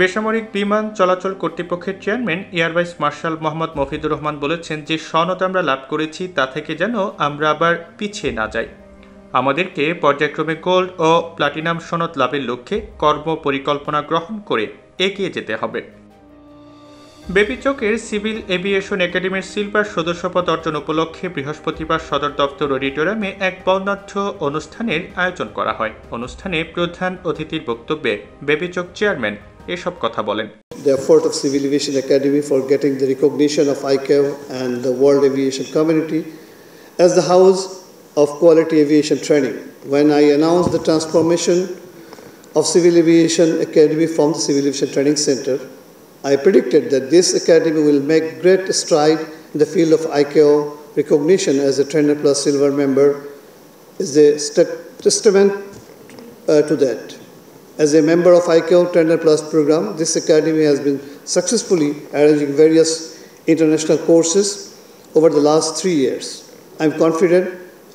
বেসামরিক বিমান চলাচল কর্তৃপক্ষের chairman air vice marshal Mohammad Mafidur Rahman বলেছেন যে সনদ আমরা লাভ করেছি তা থেকে যেন আমরা আবার পিছিয়ে না যাই। আমাদেরকে পর্যায়ক্রমে গোল্ড ও প্লাটিনাম সনদ লাভের লক্ষ্যে কর্ম পরিকল্পনা গ্রহণ করে এগিয়ে যেতে হবে। বেবি চকের সিভিল এভিয়েশন একাডেমির সিলভার সদস্যপদ অর্জন উপলক্ষে বৃহস্পতিবার সদর দপ্তর অডিটোরিয়ামে এক বর্ণাঢ্য অনুষ্ঠানের আয়োজন করা হয়। অনুষ্ঠানে প্রধান অতিথির বক্তব্যে বেবি চক চেয়ারম্যান এসব কথা বলেন। The effort of Civil Aviation Academy for getting the recognition of ICAO and the world aviation community as the house of quality aviation training. When I announced the transformation of Civil Aviation Academy from the Civil Aviation Training Center, I predicted that this academy will make great stride in the field of ICAO recognition as a Trainer Plus Silver member is a testament to that. As a member of ICAO Trainer Plus program, this academy has been successfully arranging various international courses over the last 3 years. I am confident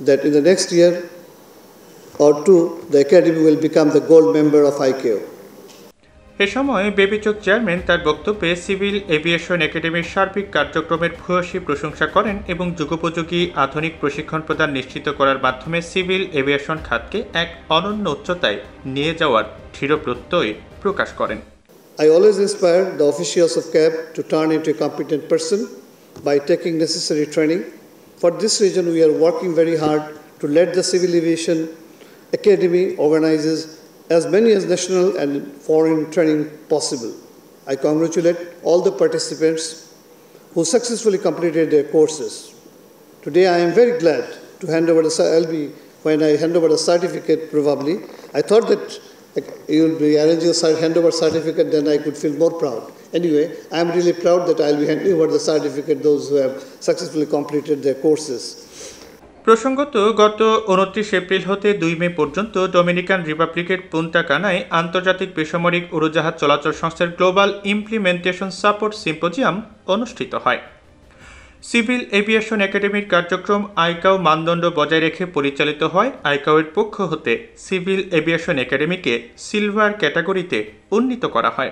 that in the next year or two, the academy will become the gold member of ICAO. এ সময় baby চক chairman তার বক্তব্যে civil aviation একাডেমির সার্বিক কার্যক্রমের ভূয়সী প্রশংসা করেন এবং যুগোপযোগী আধুনিক প্রশিক্ষণ প্রদান নিশ্চিত করার মাধ্যমে সিভিল এভিয়েশন খাতকে এক অনন্য উচ্চতায় নিয়ে যাওয়ার দৃঢ় প্রত্যয় প্রকাশ করেন। I always inspire the officials of CAB to turn into a competent person by taking necessary training. For this reason, we are working very hard to let the Civil Aviation Academy organizes as many as national and foreign training possible. I congratulate all the participants who successfully completed their courses. Today I am very glad to hand over when I hand over the certificate probably. I thought that you will be arranging a handover certificate, then I could feel more proud. Anyway, I am really proud that I will be handing over the certificate those who have successfully completed their courses. প্রসঙ্গত গত 29 April হতে 2 মে পর্যন্ত Dominican রিপাবলিকের পুন্তা কানায় আন্তর্জাতিক বেসামরিক উড়োজাহাজ চলাচল সংস্থার গ্লোবাল ইমপ্লিমেন্টেশন সাপোর্ট সিম্পোজিয়াম অনুষ্ঠিত হয়। সিভিল এভিয়েশন একাডেমির কার্যক্রম আইকাও মানদণ্ড বজায় রেখে পরিচালিত হয়। আইকাওয়ের পক্ষ হতে সিভিল এভিয়েশন একাডেমিকে সিলভার ক্যাটাগরিতে উন্নীত করা হয়।